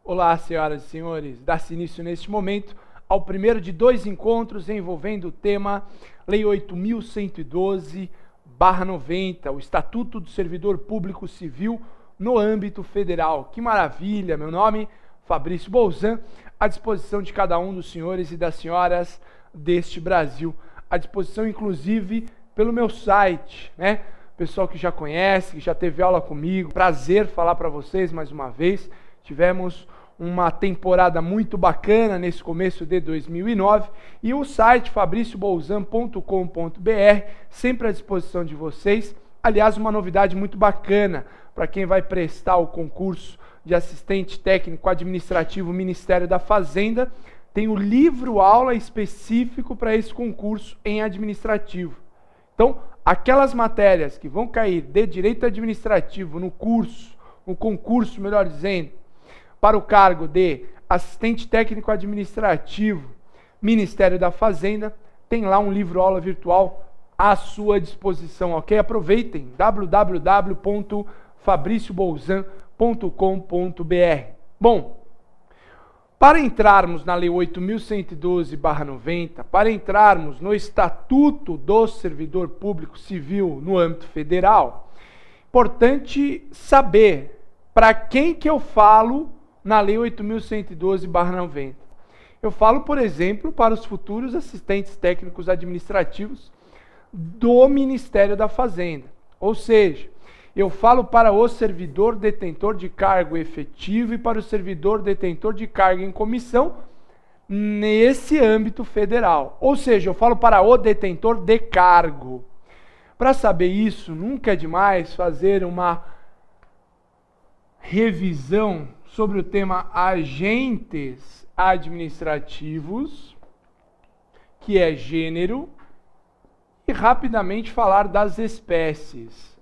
Olá, senhoras e senhores. Dá-se início neste momento ao primeiro de dois encontros envolvendo o tema Lei 8.112/90, o Estatuto do Servidor Público Civil no âmbito federal. Que maravilha! Meu nome, Fabrício Bolzan, à disposição de cada um dos senhores e das senhoras deste Brasil. À disposição, inclusive, pelo meu site, né? Pessoal que já conhece, que já teve aula comigo. Prazer falar para vocês mais uma vez. Tivemos uma temporada muito bacana nesse começo de 2009 e o site fabriciobolzan.com.br sempre à disposição de vocês. Aliás, uma novidade muito bacana para quem vai prestar o concurso de assistente técnico administrativo Ministério da Fazenda, tem o livro-aula específico para esse concurso em administrativo. Então, aquelas matérias que vão cair de direito administrativo no concurso, melhor dizendo, para o cargo de assistente técnico administrativo Ministério da Fazenda, tem lá um livro-aula virtual à sua disposição, ok? Aproveitem, www.fabriciobolzan.com.br. Bom, para entrarmos na Lei 8.112/90, para entrarmos no Estatuto do Servidor Público Civil no âmbito federal, importante saber para quem que eu falo na Lei 8.112/90. Eu falo, por exemplo, para os futuros assistentes técnicos administrativos do Ministério da Fazenda. Ou seja, eu falo para o servidor detentor de cargo efetivo e para o servidor detentor de cargo em comissão nesse âmbito federal. Ou seja, eu falo para o detentor de cargo. Para saber isso, nunca é demais fazer uma revisão sobre o tema agentes administrativos, que é gênero, e rapidamente falar das espécies.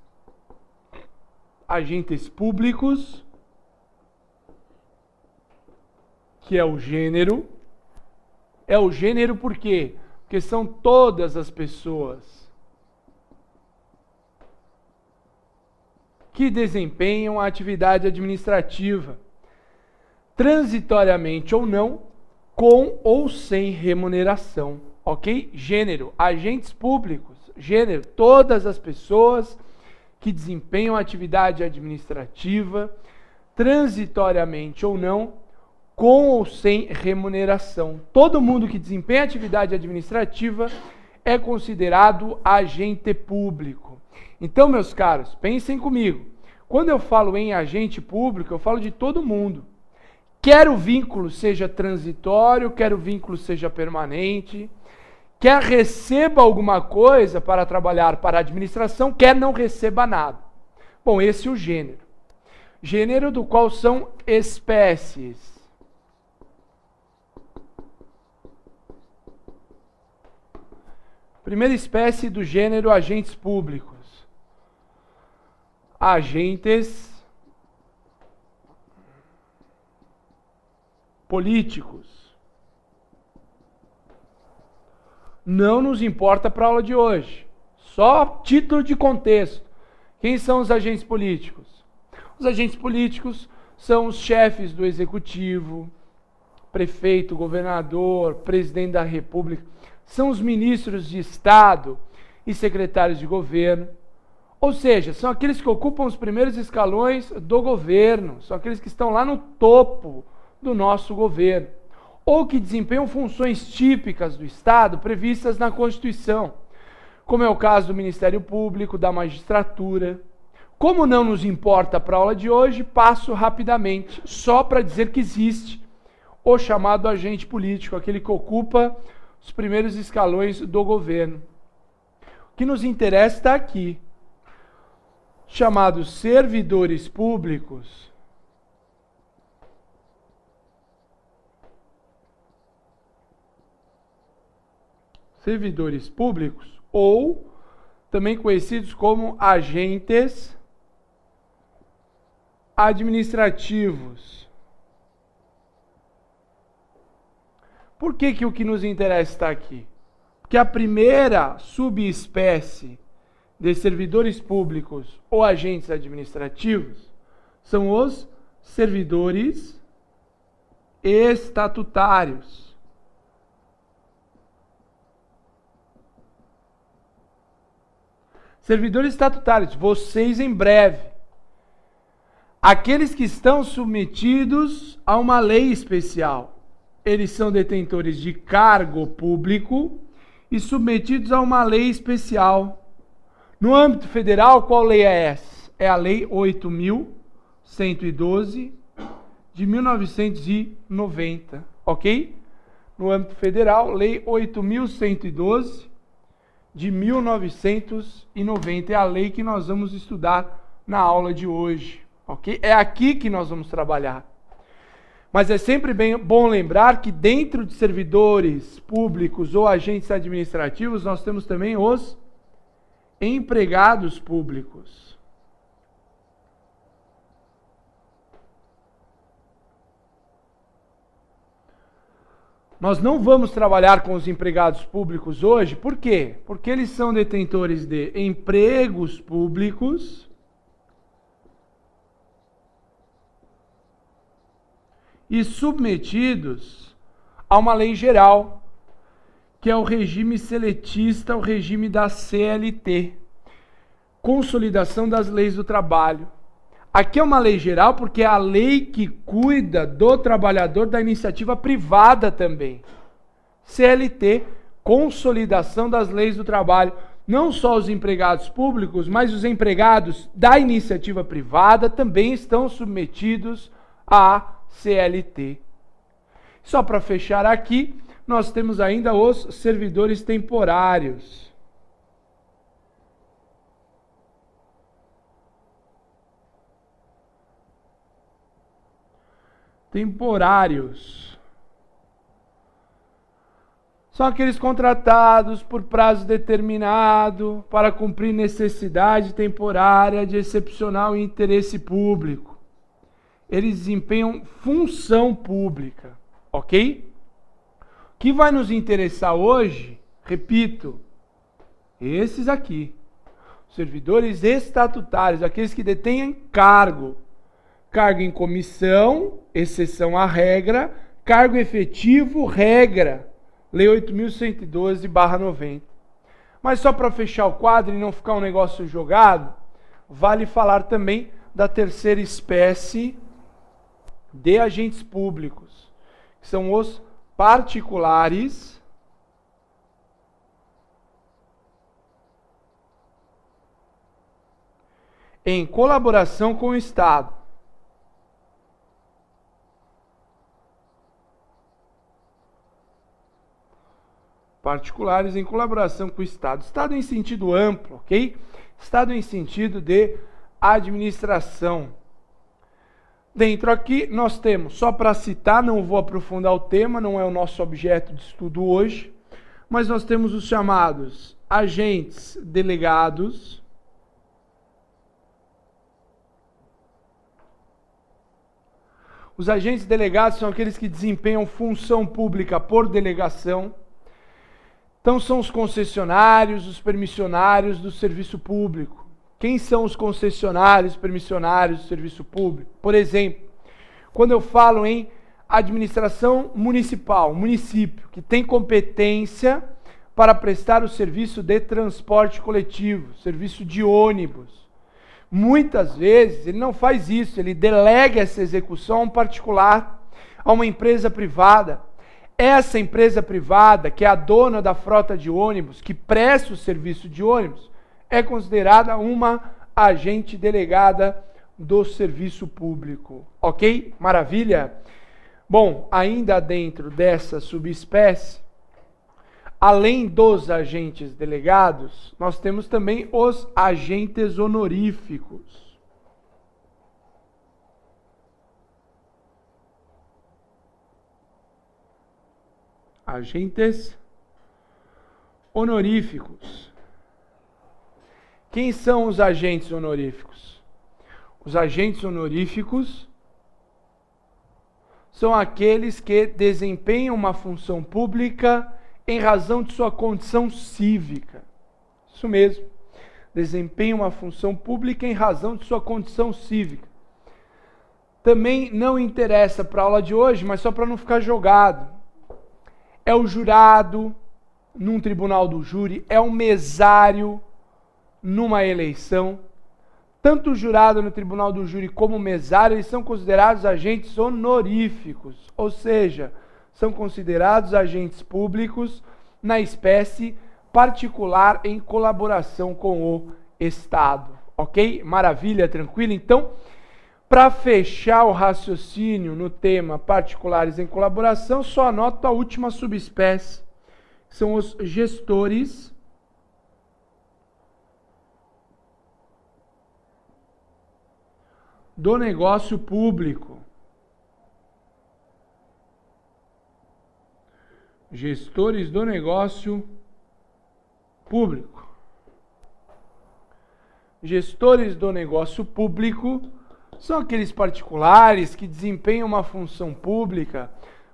Agentes públicos, que é o gênero. É o gênero por quê? Porque são todas as pessoas que desempenham a atividade administrativa, transitoriamente ou não, com ou sem remuneração, ok? Gênero, agentes públicos, gênero, todas as pessoas que desempenham a atividade administrativa, transitoriamente ou não, com ou sem remuneração. Todo mundo que desempenha atividade administrativa é considerado agente público. Então, meus caros, pensem comigo. Quando eu falo em agente público, eu falo de todo mundo. Quer o vínculo seja transitório, quer o vínculo seja permanente, quer receba alguma coisa para trabalhar para a administração, quer não receba nada. Bom, esse é o gênero. Gênero do qual são espécies. Primeira espécie do gênero agentes públicos. Agentes políticos. Não nos importa para a aula de hoje. Só título de contexto. Quem são os agentes políticos? Os agentes políticos são os chefes do executivo, prefeito, governador, presidente da República. São os ministros de Estado e secretários de governo. Ou seja, são aqueles que ocupam os primeiros escalões do governo, são aqueles que estão lá no topo do nosso governo, ou que desempenham funções típicas do Estado previstas na Constituição, como é o caso do Ministério Público, da magistratura. Como não nos importa para a aula de hoje, passo rapidamente, só para dizer que existe o chamado agente político, aquele que ocupa os primeiros escalões do governo. O que nos interessa está aqui. Chamados servidores públicos, ou também conhecidos como agentes administrativos. Por que o que nos interessa está aqui? Porque a primeira subespécie de servidores públicos ou agentes administrativos são os servidores estatutários. Servidores estatutários, vocês em breve. Aqueles que estão submetidos a uma lei especial. Eles são detentores de cargo público e submetidos a uma lei especial. No âmbito federal, qual lei é essa? É a Lei 8.112 de 1990, ok? No âmbito federal, Lei 8.112 de 1990 é a lei que nós vamos estudar na aula de hoje, ok? É aqui que nós vamos trabalhar. Mas é sempre bom lembrar que dentro de servidores públicos ou agentes administrativos, nós temos também os empregados públicos. Nós não vamos trabalhar com os empregados públicos hoje, por quê? Porque eles são detentores de empregos públicos e submetidos a uma lei geral, que é o regime seletista, o regime da CLT, Consolidação das Leis do Trabalho. Aqui é uma lei geral porque é a lei que cuida do trabalhador da iniciativa privada também. CLT, Consolidação das Leis do Trabalho. Não só os empregados públicos, mas os empregados da iniciativa privada também estão submetidos à CLT. Só para fechar aqui, nós temos ainda os servidores temporários. Temporários. São aqueles contratados por prazo determinado para cumprir necessidade temporária de excepcional interesse público. Eles desempenham função pública, ok? O que vai nos interessar hoje, repito, esses aqui, servidores estatutários, aqueles que detêm cargo em comissão, exceção à regra, cargo efetivo, regra, Lei 8.112/90. Mas só para fechar o quadro e não ficar um negócio jogado, vale falar também da terceira espécie de agentes públicos, que são os particulares em colaboração com o Estado. Particulares em colaboração com o Estado. Estado em sentido amplo, ok? Estado em sentido de administração. Dentro aqui nós temos, só para citar, não vou aprofundar o tema, não é o nosso objeto de estudo hoje, mas nós temos os chamados agentes delegados, os agentes delegados são aqueles que desempenham função pública por delegação. Então são os concessionários, os permissionários do serviço público. Quem são os concessionários, permissionários do serviço público? Por exemplo, quando eu falo em administração municipal, município, que tem competência para prestar o serviço de transporte coletivo, serviço de ônibus. Muitas vezes ele não faz isso, ele delega essa execução a um particular, a uma empresa privada. Essa empresa privada, que é a dona da frota de ônibus, que presta o serviço de ônibus, é considerada uma agente delegada do serviço público. Ok? Maravilha? Bom, ainda dentro dessa subespécie, além dos agentes delegados, nós temos também os agentes honoríficos. Agentes honoríficos. Quem são os agentes honoríficos? Os agentes honoríficos são aqueles que desempenham uma função pública em razão de sua condição cívica. Isso mesmo. Desempenham uma função pública em razão de sua condição cívica. também não interessa para a aula de hoje, mas só para não ficar jogado. É o jurado num tribunal do júri, é o mesário numa eleição. Tanto o jurado no tribunal do júri como o mesário, eles são considerados agentes honoríficos, ou seja, são considerados agentes públicos na espécie particular em colaboração com o Estado. Ok? Maravilha, tranquilo? Então, para fechar o raciocínio no tema particulares em colaboração, só anoto a última subespécie, que são os gestores do negócio público. Gestores do negócio público. Gestores do negócio público são aqueles particulares que desempenham uma função pública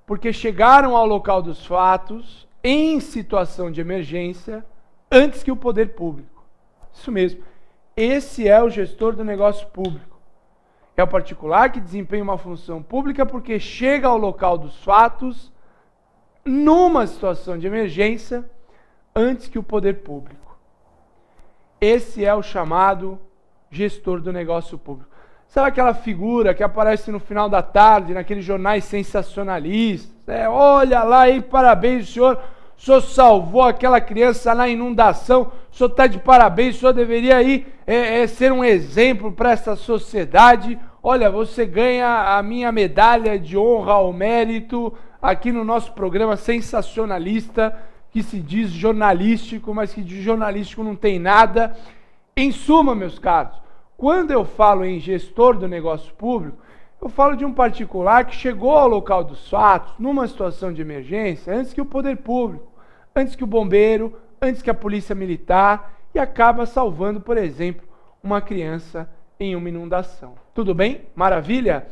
porque chegaram ao local dos fatos em situação de emergência antes que o poder público. Isso mesmo. Esse é o gestor do negócio público. É o particular que desempenha uma função pública porque chega ao local dos fatos numa situação de emergência antes que o poder público. Esse é o chamado gestor do negócio público. Sabe aquela figura que aparece no final da tarde, naqueles jornais sensacionalistas? Olha lá, hein, parabéns, o senhor salvou aquela criança na inundação, o senhor está de parabéns, o senhor deveria ser um exemplo para essa sociedade. Olha, você ganha a minha medalha de honra ao mérito aqui no nosso programa sensacionalista, que se diz jornalístico, mas que de jornalístico não tem nada. Em suma, meus caros, quando eu falo em gestor do negócio público, eu falo de um particular que chegou ao local dos fatos, numa situação de emergência, antes que o poder público, antes que o bombeiro, antes que a polícia militar, e acaba salvando, por exemplo, uma criança em uma inundação. Tudo bem? Maravilha?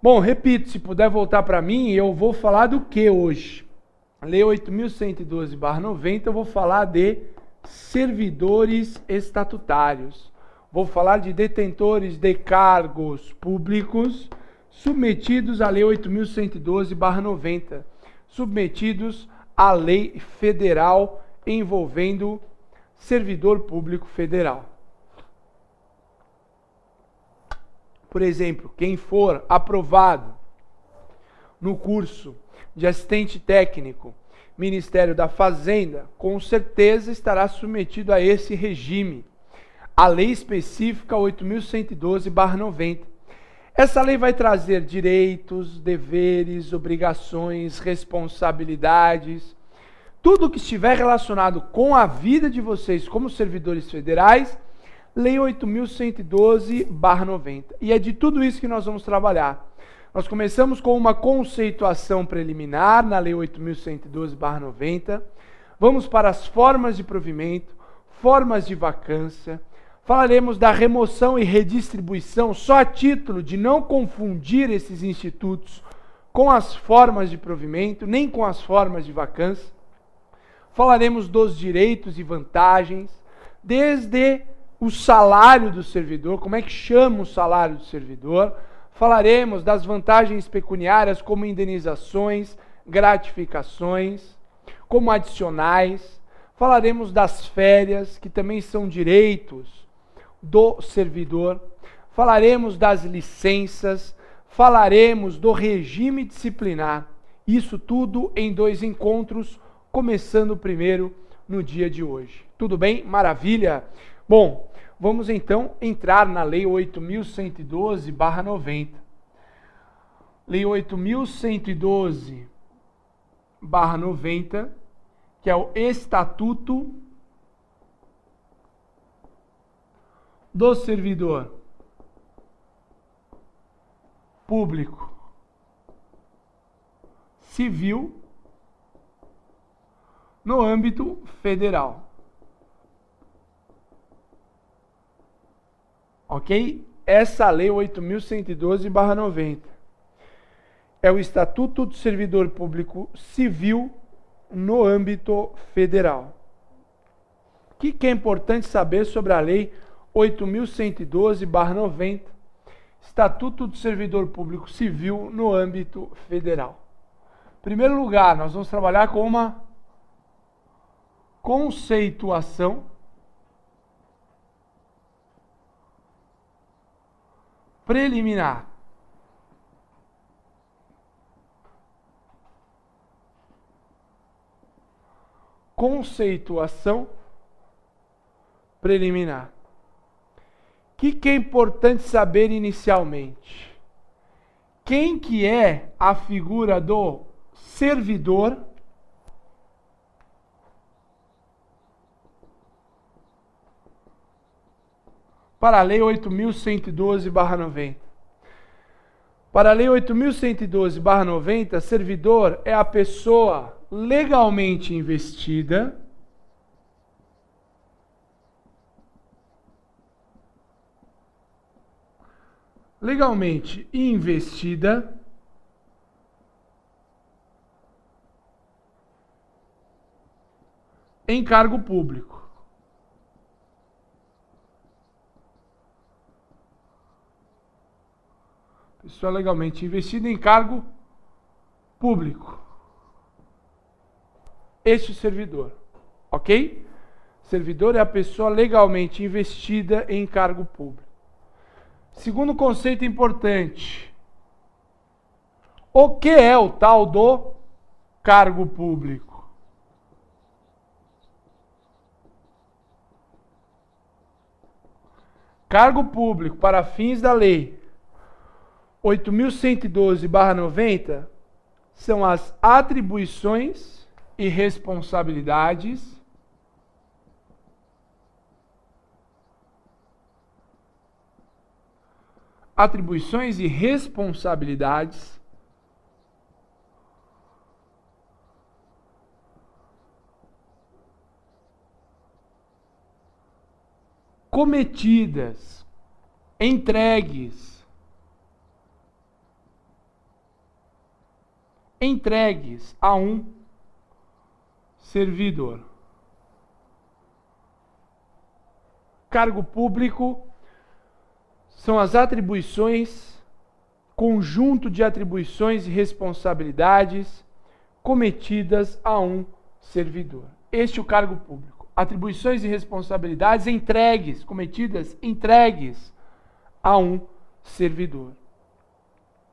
Bom, repito, se puder voltar para mim, eu vou falar do que hoje? Lei 8.112/90, eu vou falar de servidores estatutários. Vou falar de detentores de cargos públicos submetidos à Lei 8.112/90, submetidos à lei federal envolvendo servidor público federal. Por exemplo, quem for aprovado no curso de assistente técnico, Ministério da Fazenda, com certeza estará submetido a esse regime, a lei específica 8.112/90. Essa lei vai trazer direitos, deveres, obrigações, responsabilidades, tudo que estiver relacionado com a vida de vocês como servidores federais, Lei 8.112/90. E é de tudo isso que nós vamos trabalhar. Nós começamos com uma conceituação preliminar na Lei 8.112/90. Vamos para as formas de provimento, formas de vacância. Falaremos da remoção e redistribuição, só a título de não confundir esses institutos com as formas de provimento, nem com as formas de vacância. Falaremos dos direitos e vantagens, desde o salário do servidor, como é que chama o salário do servidor. Falaremos das vantagens pecuniárias como indenizações, gratificações, como adicionais. Falaremos das férias, que também são direitos do servidor. Falaremos das licenças, falaremos do regime disciplinar. Isso tudo em 2 encontros, começando o primeiro no dia de hoje. Tudo bem? Maravilha? Bom, vamos então entrar na Lei 8.112/90. Lei 8.112/90, que é o Estatuto do Servidor Público Civil no âmbito federal. Ok? Essa Lei 8.112/90 é o Estatuto do Servidor Público Civil no âmbito federal. O que é importante saber sobre a Lei 8.112/90? Estatuto do Servidor Público Civil no âmbito federal. Em primeiro lugar, nós vamos trabalhar com uma conceituação preliminar. Conceituação preliminar. O que é importante saber inicialmente? Quem que é a figura do servidor para a Lei 8.112/90? Para a Lei 8.112/90, servidor é a pessoa legalmente investida em cargo público. Pessoa legalmente investida em cargo público. Este servidor, ok? Servidor é a pessoa legalmente investida em cargo público. Segundo conceito importante. O que é o tal do cargo público? Cargo público, para fins da Lei 8.112/90, são as atribuições e responsabilidades cometidas, entregues a um servidor. Cargo público são as atribuições, conjunto de atribuições e responsabilidades cometidas a um servidor. Este é o cargo público. Atribuições e responsabilidades entregues a um servidor.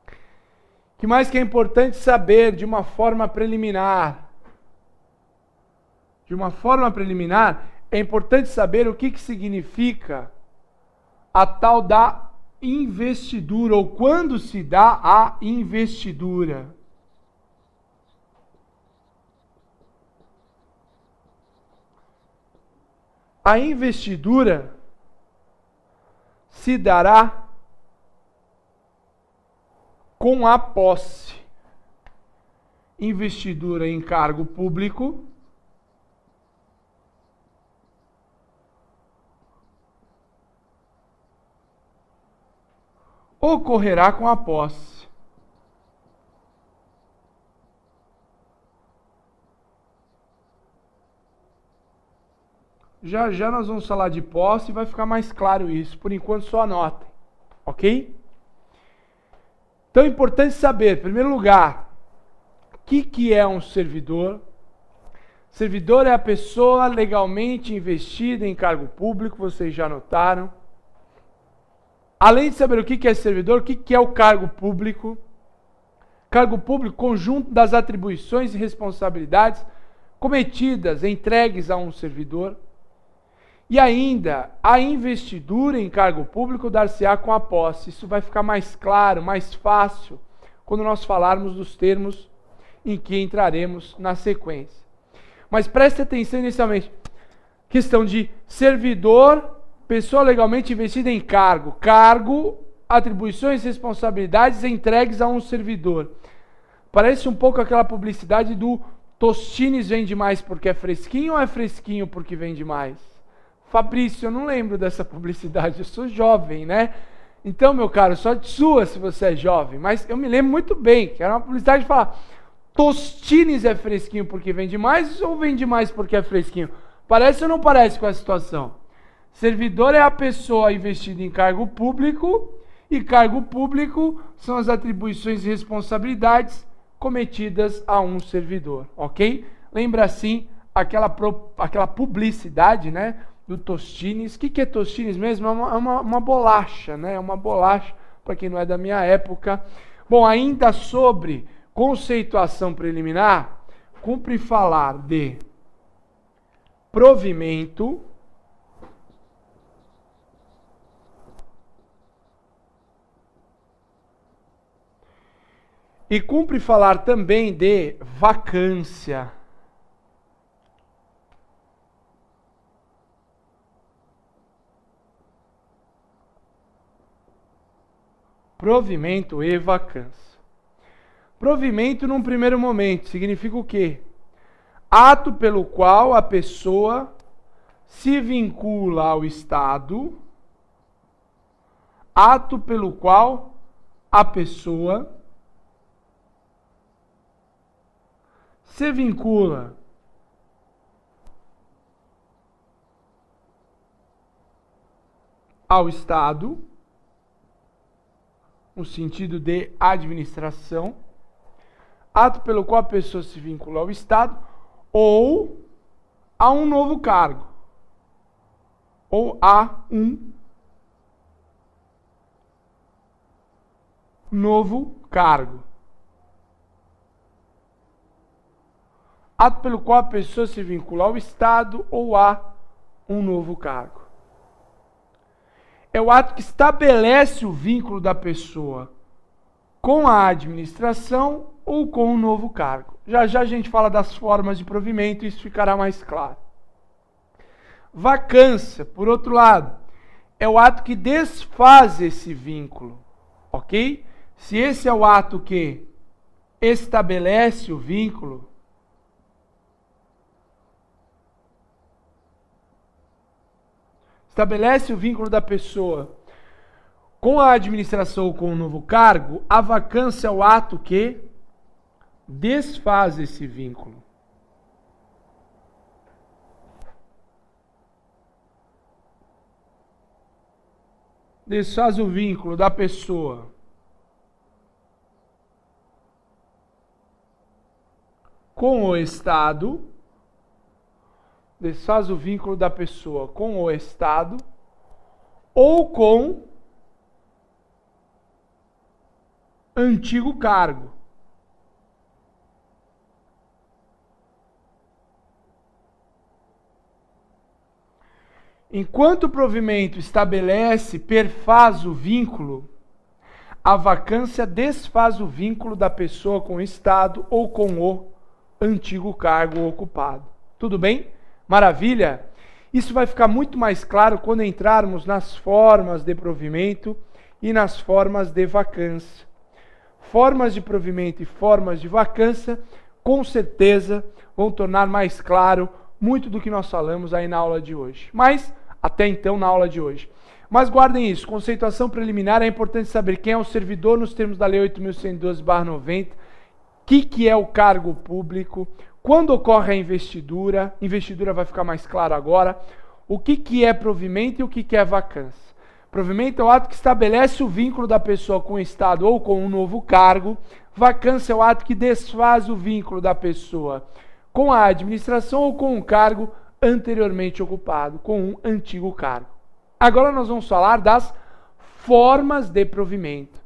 O que mais que é importante saber de uma forma preliminar? De uma forma preliminar, é importante saber o que significa a tal da investidura, ou quando se dá a investidura. A investidura se dará com a posse. Investidura em cargo público ocorrerá com a posse. Já já nós vamos falar de posse e vai ficar mais claro isso. Por enquanto só anotem, ok? Então é importante saber, em primeiro lugar, o que é um servidor. Servidor é a pessoa legalmente investida em cargo público, vocês já notaram. Além de saber o que é servidor, o que é o cargo público? Cargo público, conjunto das atribuições e responsabilidades cometidas, entregues a um servidor. E ainda, a investidura em cargo público dar-se-á com a posse. Isso vai ficar mais claro, mais fácil, quando nós falarmos dos termos em que entraremos na sequência. Mas preste atenção inicialmente. Questão de servidor, pessoa legalmente investida em cargo. Cargo, atribuições e responsabilidades entregues a um servidor. Parece um pouco aquela publicidade do Tostines vende mais porque é fresquinho ou é fresquinho porque vende mais? Fabrício, eu não lembro dessa publicidade, eu sou jovem, né? Então, meu caro, sorte sua se você é jovem, mas eu me lembro muito bem que era uma publicidade de falar Tostines é fresquinho porque vende mais ou vende mais porque é fresquinho? Parece ou não parece com a situação? Servidor é a pessoa investida em cargo público E cargo público são as atribuições e responsabilidades cometidas a um servidor, ok? Lembra assim aquela publicidade, né, do Tostines. O que é Tostines mesmo? É uma bolacha, né? É uma bolacha, para quem não é da minha época. Bom, ainda sobre conceituação preliminar, cumpre falar de provimento, e cumpre falar também de vacância. Provimento e vacância. Provimento, num primeiro momento, significa o quê? Ato pelo qual a pessoa se vincula ao Estado, ato pelo qual a pessoa se vincula ao Estado, no sentido de administração, ato pelo qual a pessoa se vincula ao Estado ou a um novo cargo, ou a um novo cargo. Ato pelo qual a pessoa se vincula ao Estado ou a um novo cargo. É o ato que estabelece o vínculo da pessoa com a administração ou com um novo cargo. Já já a gente fala das formas de provimento e isso ficará mais claro. Vacância, por outro lado, é o ato que desfaz esse vínculo, ok? Se esse é o ato que estabelece o vínculo, estabelece o vínculo da pessoa com a administração ou com um novo cargo, a vacância é o ato que desfaz esse vínculo. Desfaz o vínculo da pessoa com o Estado, desfaz o vínculo da pessoa com o Estado ou com antigo cargo. Enquanto o provimento estabelece, perfaz o vínculo, a vacância desfaz o vínculo da pessoa com o Estado ou com o antigo cargo ocupado. Tudo bem? Maravilha? Isso vai ficar muito mais claro quando entrarmos nas formas de provimento e nas formas de vacância. Formas de provimento e formas de vacância, com certeza, vão tornar mais claro muito do que nós falamos aí na aula de hoje. Mas, até então, na aula de hoje. Mas guardem isso, conceituação preliminar, é importante saber quem é o servidor nos termos da Lei 8.112/90, o que é o cargo público, quando ocorre a investidura vai ficar mais claro agora, o que é provimento e o que é vacância. Provimento é o ato que estabelece o vínculo da pessoa com o Estado ou com um novo cargo, vacância é o ato que desfaz o vínculo da pessoa com a administração ou com um cargo anteriormente ocupado, com um antigo cargo. Agora nós vamos falar das formas de provimento.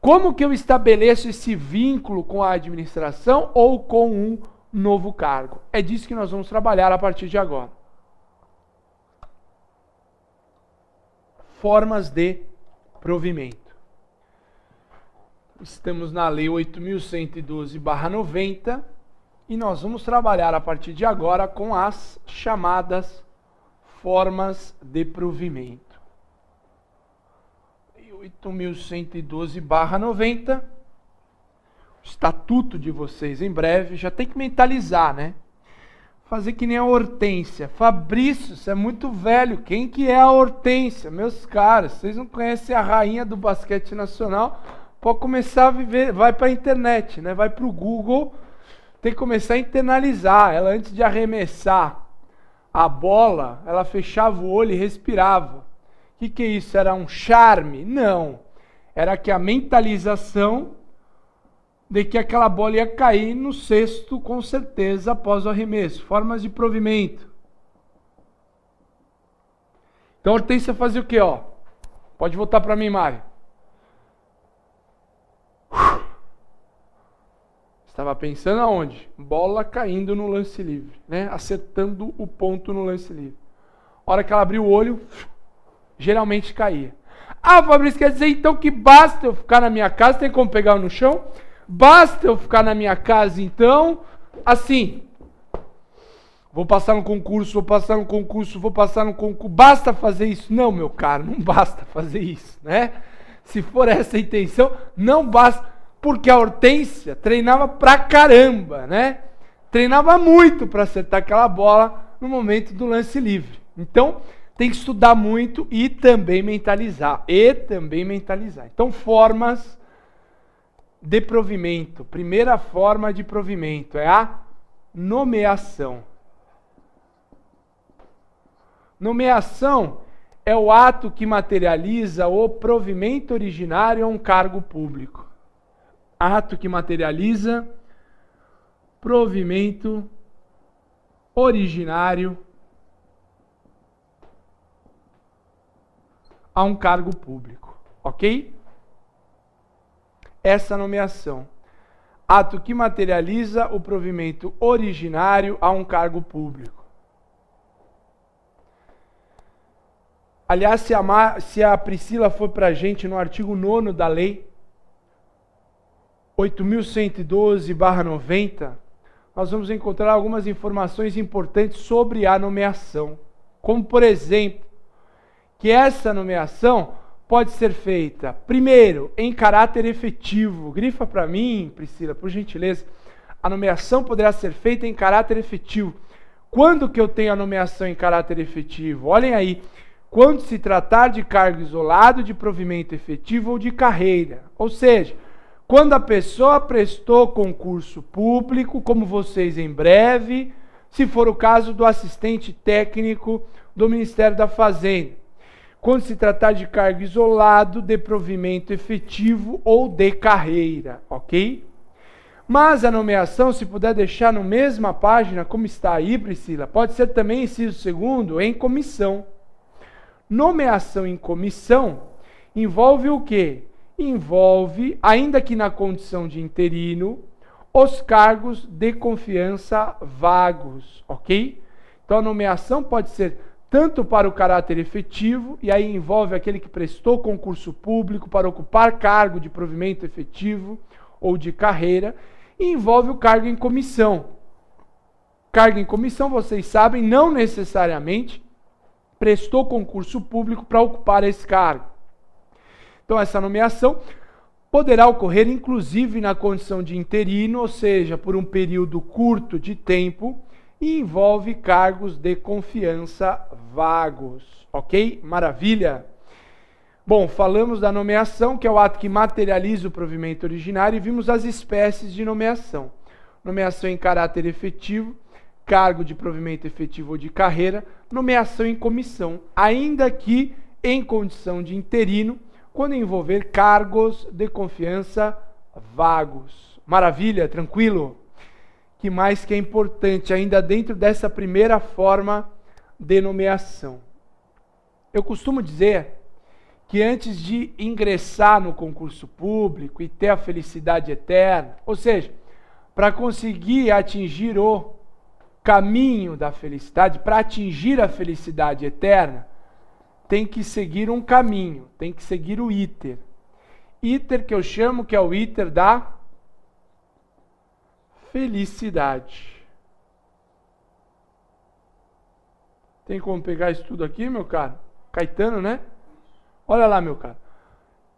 Como que eu estabeleço esse vínculo com a administração ou com um novo cargo? É disso que nós vamos trabalhar a partir de agora. Formas de provimento. Estamos na Lei 8.112/90 e nós vamos trabalhar a partir de agora com as chamadas formas de provimento. Lei 8.112/90, o estatuto de vocês em breve, já tem que mentalizar, né? Fazer que nem a Hortência. Fabrício, você é muito velho. Quem que é a Hortência? Meus caras, vocês não conhecem a rainha do basquete nacional? Pode começar a viver, vai para a internet, né? Vai para o Google, tem que começar a internalizar. Ela, antes de arremessar a bola, ela fechava o olho e respirava. O que é isso? Era um charme? Não. Era que a mentalização de que aquela bola ia cair no cesto, com certeza, após o arremesso. Formas de provimento. Então a Hortência fazia o quê, ó? Pode voltar para mim, Mário. Estava pensando aonde? Bola caindo no lance livre, né? Acertando o ponto no lance livre. A hora que ela abriu o olho, geralmente caía. Ah, Fabrício, quer dizer então que basta eu ficar na minha casa, tem como pegar no chão? Basta eu ficar na minha casa então, assim, vou passar no concurso, vou passar no concurso, vou passar no concurso, basta fazer isso? Não, meu caro, não basta fazer isso, né? Se for essa a intenção, não basta, porque a Hortência treinava pra caramba, né? Treinava muito para acertar aquela bola no momento do lance livre. Então, tem que estudar muito e também mentalizar. Então, formas de provimento. Primeira forma de provimento é a nomeação. Nomeação é o ato que materializa o provimento originário a um cargo público. Ato que materializa provimento originário a um cargo público, ok? Essa nomeação. Ato que materializa o provimento originário a um cargo público. Aliás, se a Priscila for para a gente no artigo 9º da lei 8.112/90, nós vamos encontrar algumas informações importantes sobre a nomeação. Como, por exemplo, que essa nomeação pode ser feita, primeiro, em caráter efetivo. Grifa para mim, Priscila, por gentileza. A nomeação poderá ser feita em caráter efetivo. Quando que eu tenho a nomeação em caráter efetivo? Olhem aí. Quando se tratar de cargo isolado, de provimento efetivo ou de carreira. Ou seja, quando a pessoa prestou concurso público, como vocês em breve, se for o caso do assistente técnico do Ministério da Fazenda. Quando se tratar de cargo isolado, de provimento efetivo ou de carreira, ok? Mas a nomeação, se puder deixar na mesma página, como está aí, Priscila, pode ser também, inciso 2º, em comissão. Nomeação em comissão envolve o quê? Envolve, ainda que na condição de interino, os cargos de confiança vagos, ok? Então a nomeação pode ser tanto para o caráter efetivo, e aí envolve aquele que prestou concurso público para ocupar cargo de provimento efetivo ou de carreira, e envolve o cargo em comissão. Cargo em comissão, vocês sabem, não necessariamente prestou concurso público para ocupar esse cargo. Então essa nomeação poderá ocorrer inclusive na condição de interino, ou seja, por um período curto de tempo, e envolve cargos de confiança vagos, ok? Maravilha? Bom, falamos da nomeação, que é o ato que materializa o provimento originário, e vimos as espécies de nomeação. Nomeação em caráter efetivo, cargo de provimento efetivo ou de carreira, nomeação em comissão, ainda que em condição de interino, quando envolver cargos de confiança vagos. Maravilha? Tranquilo? Que mais que é importante, ainda dentro dessa primeira forma de nomeação. Eu costumo dizer que antes de ingressar no concurso público e ter a felicidade eterna, ou seja, para conseguir atingir o caminho da felicidade, para atingir a felicidade eterna, tem que seguir um caminho, tem que seguir o íter. Íter que eu chamo que é o íter da felicidade. Tem como pegar isso tudo aqui, meu caro? Caetano, né? Olha lá, meu caro.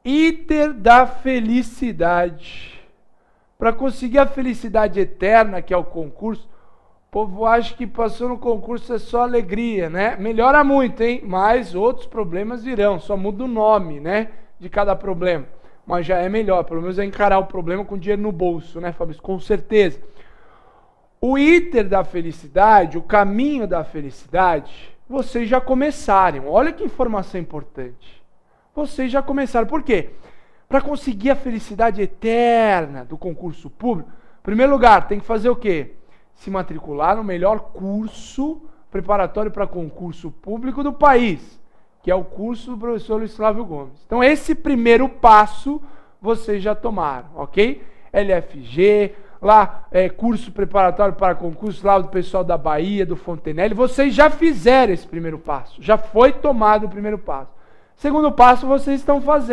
Íter da felicidade. Para conseguir a felicidade eterna, que é o concurso, o povo acha que passou no concurso é só alegria, né? Melhora muito, hein? Mas outros problemas virão, só muda o nome, né? De cada problema. Mas já é melhor, pelo menos é encarar o problema com dinheiro no bolso, né, Fabrício? Com certeza. O íter da felicidade, o caminho da felicidade, vocês já começaram. Olha que informação importante. Vocês já começaram. Por quê? Para conseguir a felicidade eterna do concurso público, em primeiro lugar, tem que fazer o quê? Se matricular no melhor curso preparatório para concurso público do país, que é o curso do professor Luiz Flávio Gomes. Então, esse primeiro passo vocês já tomaram, ok? LFG, lá, curso preparatório para concurso lá do pessoal da Bahia, do Fontenelle, vocês já fizeram esse primeiro passo, já foi tomado o primeiro passo. Segundo passo, vocês estão fazendo.